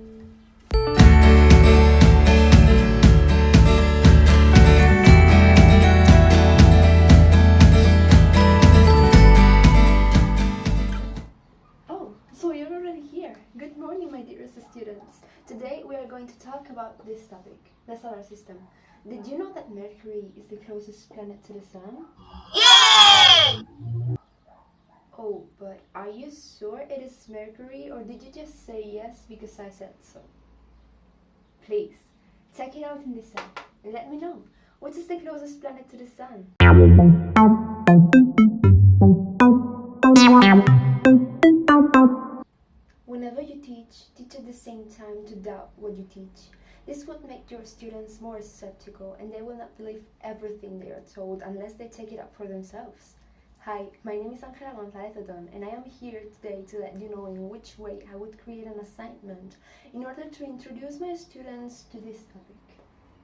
Oh, so you're already here. Good morning, my dearest students. Today we are going to talk about this topic, the solar system. Did you know that Mercury is the closest planet to the Sun? Yay! Oh, but are you sure it is Mercury, or did you just say yes because I said so? Please, check it out in the sun and let me know, which is the closest planet to the Sun? Whenever you teach at the same time to doubt what you teach. This would make your students more skeptical, and they will not believe everything they are told unless they take it up for themselves. Hi, my name is Ángela González Otón, and I am here today to let you know in which way I would create an assignment in order to introduce my students to this topic,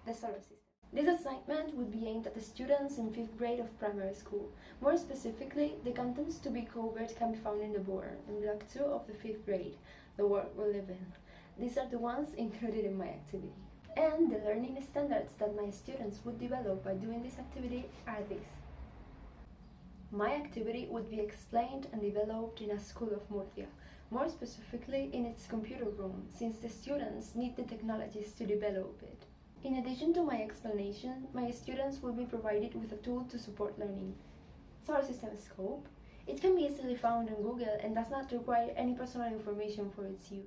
the solar system. This assignment would be aimed at the students in 5th grade of primary school. More specifically, the contents to be covered can be found in the board, in block 2 of the 5th grade, the world we live in. These are the ones included in my activity. And the learning standards that my students would develop by doing this activity are these. My activity would be explained and developed in a school of Murcia, more specifically in its computer room, since the students need the technologies to develop it. In addition to my explanation, my students will be provided with a tool to support learning. Solar System Scope. It can be easily found on Google and does not require any personal information for its use.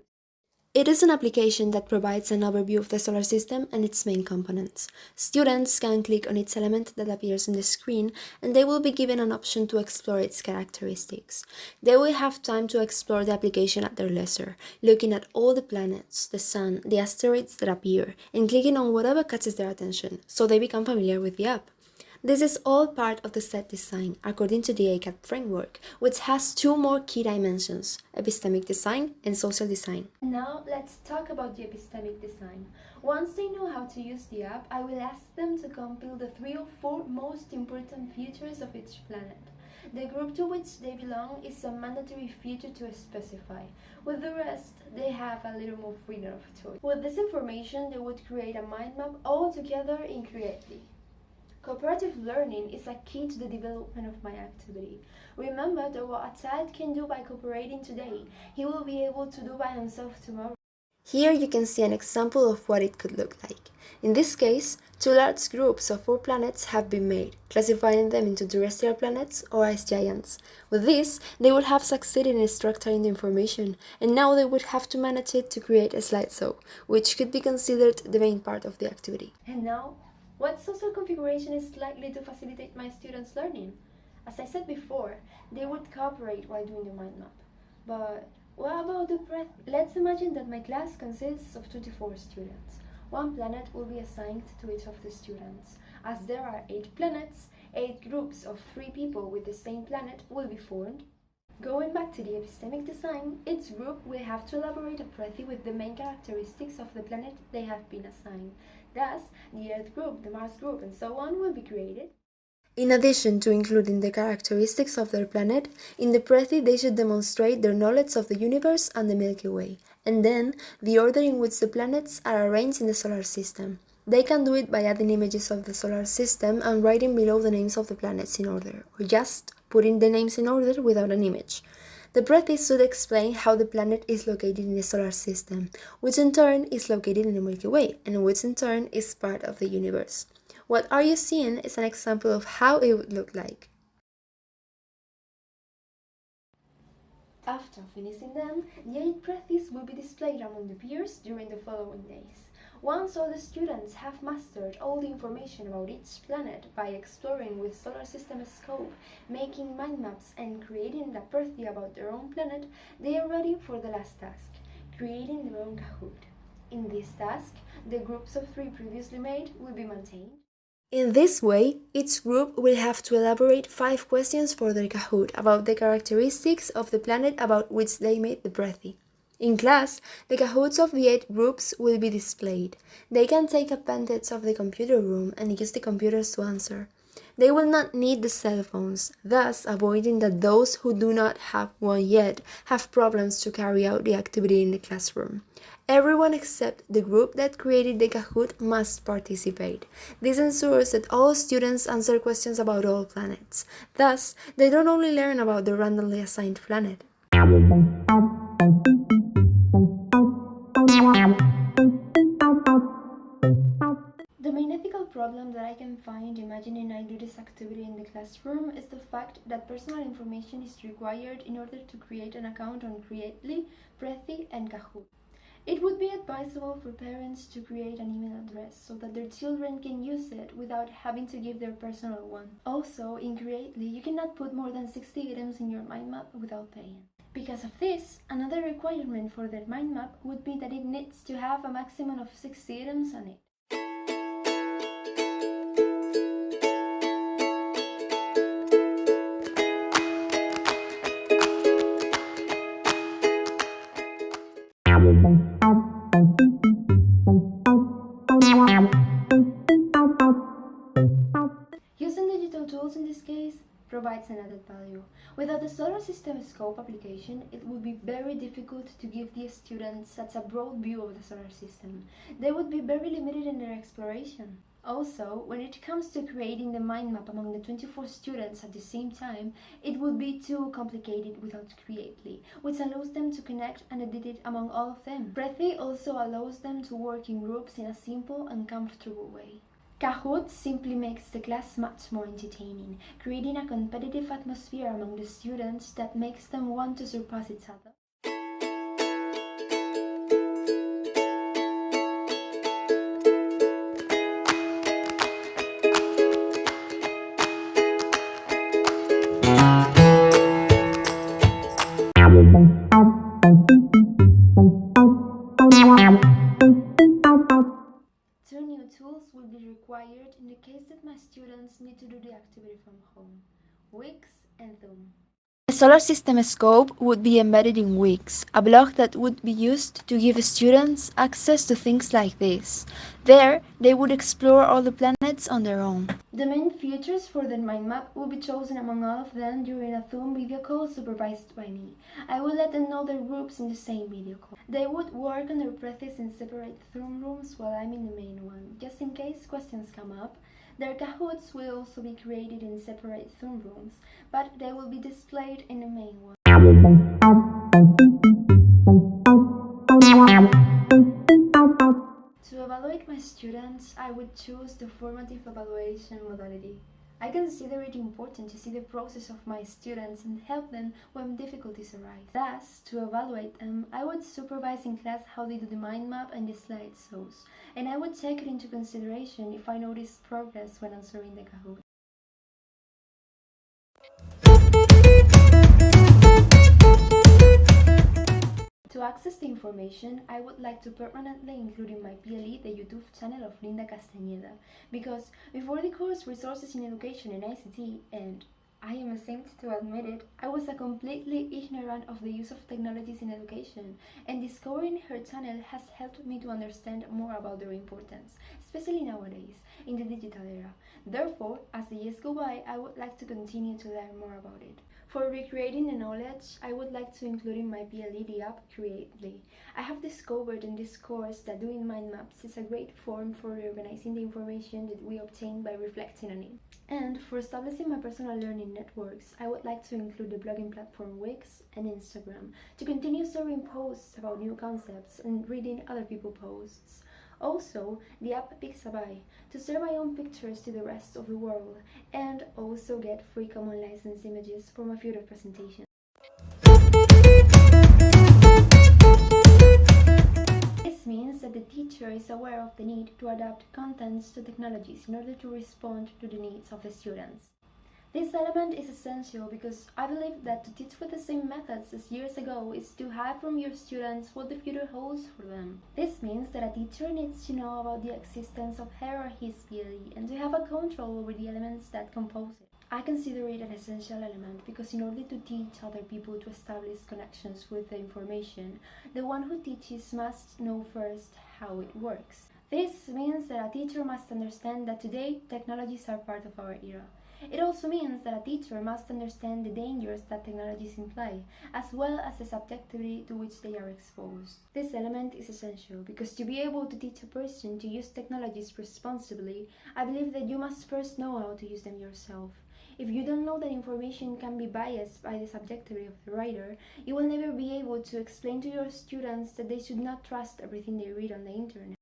It is an application that provides an overview of the solar system and its main components. Students can click on each element that appears on the screen, and they will be given an option to explore its characteristics. They will have time to explore the application at their leisure, looking at all the planets, the sun, the asteroids that appear, and clicking on whatever catches their attention, so they become familiar with the app. This is all part of the set design according to the ACAD framework, which has 2 more key dimensions, epistemic design and social design. Now let's talk about the epistemic design. Once they know how to use the app, I will ask them to compile the 3 or 4 most important features of each planet. The group to which they belong is a mandatory feature to specify. With the rest, they have a little more freedom of choice. With this information, they would create a mind map all together in Creately. Cooperative learning is a key to the development of my activity. Remember that what a child can do by cooperating today, he will be able to do by himself tomorrow. Here you can see an example of what it could look like. In this case, 2 large groups of 4 planets have been made, classifying them into terrestrial planets or ice giants. With this, they would have succeeded in structuring the information, and now they would have to manage it to create a slideshow, which could be considered the main part of the activity. And now, what social configuration is likely to facilitate my students' learning? As I said before, they would cooperate while doing the mind map. But what about the breadth? Let's imagine that my class consists of 24 students. 1 planet will be assigned to each of the students. As there are 8 planets, 8 groups of 3 people with the same planet will be formed. Going back to the epistemic design, each group will have to elaborate a précis with the main characteristics of the planet they have been assigned. Thus, the Earth group, the Mars group, and so on will be created. In addition to including the characteristics of their planet, in the précis they should demonstrate their knowledge of the universe and the Milky Way, and then the order in which the planets are arranged in the solar system. They can do it by adding images of the solar system and writing below the names of the planets in order, or just putting the names in order without an image. The précis should explain how the planet is located in the solar system, which in turn is located in the Milky Way, and which in turn is part of the universe. What are you seeing is an example of how it would look like. After finishing them, the 8 précis will be displayed among the peers during the following days. Once all the students have mastered all the information about each planet by exploring with solar system scope, making mind maps and creating a précis about their own planet, they are ready for the last task, creating their own Kahoot. In this task, the groups of 3 previously made will be maintained. In this way, each group will have to elaborate 5 questions for their Kahoot about the characteristics of the planet about which they made the précis. In class, the Kahoots of the 8 groups will be displayed. They can take advantage of the computer room and use the computers to answer. They will not need the cell phones, thus avoiding that those who do not have one yet have problems to carry out the activity in the classroom. Everyone except the group that created the Kahoot must participate. This ensures that all students answer questions about all planets. Thus, they don't only learn about the randomly assigned planet. The main ethical problem that I can find imagining I do this activity in the classroom is the fact that personal information is required in order to create an account on Creately, Prezi, and Kahoot. It would be advisable for parents to create an email address so that their children can use it without having to give their personal one. Also, in Creately, you cannot put more than 60 items in your mind map without paying. Because of this, another requirement for their mind map would be that it needs to have a maximum of 60 items on it. Using digital tools in this case provides an added value. Without the solar system scope application, it would be very difficult to give the students such a broad view of the solar system. They would be very limited in their exploration. Also, when it comes to creating the mind map among the 24 students at the same time, it would be too complicated without Creately, which allows them to connect and edit it among all of them. Prezi also allows them to work in groups in a simple and comfortable way. Kahoot simply makes the class much more entertaining, creating a competitive atmosphere among the students that makes them want to surpass each other. Two new tools will be required in the case that my students need to do the activity from home: Wix and Zoom. The solar system scope would be embedded in Wix, a blog that would be used to give students access to things like this. There, they would explore all the planets on their own. The main features for the mind map will be chosen among all of them during a Zoom video call supervised by me. I will let them know their groups in the same video call. They would work on their practice in separate Zoom rooms while I'm in the main one, just in case questions come up. Their Kahoots will also be created in separate Zoom rooms, but they will be displayed in the main one. To evaluate my students, I would choose the formative evaluation modality. I consider it important to see the process of my students and help them when difficulties arise. Thus, to evaluate them, I would supervise in class how they do the mind map and the slideshows, and I would take it into consideration if I notice progress when answering the Kahoot. To access the information, I would like to permanently include in my PLE the YouTube channel of Linda Castañeda, because before the course Resources in Education and ICT, and I am ashamed to admit it, I was a completely ignorant of the use of technologies in education, and discovering her channel has helped me to understand more about their importance, especially nowadays, in the digital era. Therefore, as the years go by, I would like to continue to learn more about it. For recreating the knowledge, I would like to include in my PLE the app Creately. I have discovered in this course that doing mind maps is a great form for reorganizing the information that we obtain by reflecting on it. And for establishing my personal learning networks, I would like to include the blogging platform Wix and Instagram to continue sharing posts about new concepts and reading other people's posts. Also, the app Pixabay to share my own pictures to the rest of the world, and also get free common license images for my future presentations. This means that the teacher is aware of the need to adapt contents to technologies in order to respond to the needs of the students. This element is essential because I believe that to teach with the same methods as years ago is to hide from your students what the future holds for them. This means that a teacher needs to know about the existence of her or his PLE and to have a control over the elements that compose it. I consider it an essential element because in order to teach other people to establish connections with the information, the one who teaches must know first how it works. This means that a teacher must understand that today technologies are part of our era. It also means that a teacher must understand the dangers that technologies imply, as well as the subjectivity to which they are exposed. This element is essential because to be able to teach a person to use technologies responsibly, I believe that you must first know how to use them yourself. If you don't know that information can be biased by the subjectivity of the writer, you will never be able to explain to your students that they should not trust everything they read on the internet.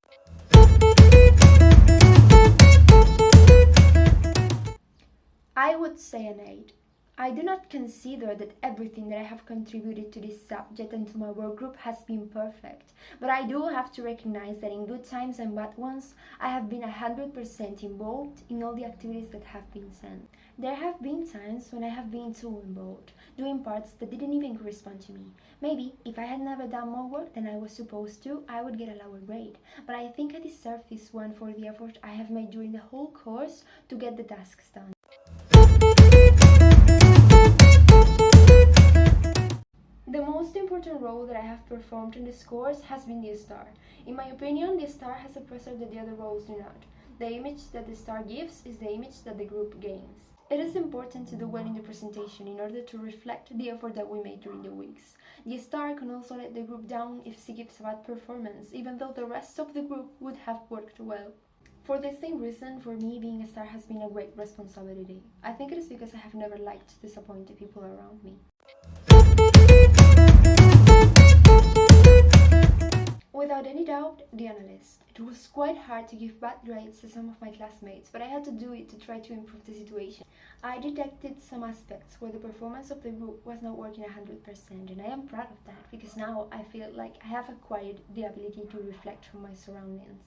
I would say an 8. I do not consider that everything that I have contributed to this subject and to my work group has been perfect, but I do have to recognize that in good times and bad ones, I have been 100% involved in all the activities that have been sent. There have been times when I have been too involved, doing parts that didn't even correspond to me. Maybe if I had never done more work than I was supposed to, I would get a lower grade, but I think I deserve this one for the effort I have made during the whole course to get the tasks done. The most important role that I have performed in this course has been the star. In my opinion, the star has a pressure that the other roles do not. The image that the star gives is the image that the group gains. It is important to do well in the presentation in order to reflect the effort that we made during the weeks. The star can also let the group down if she gives a bad performance, even though the rest of the group would have worked well. For the same reason, for me, being a star has been a great responsibility. I think it is because I have never liked to disappoint the people around me. Without any doubt, the analyst. It was quite hard to give bad grades to some of my classmates, but I had to do it to try to improve the situation. I detected some aspects where the performance of the group was not working 100%, and I am proud of that because now I feel like I have acquired the ability to reflect from my surroundings.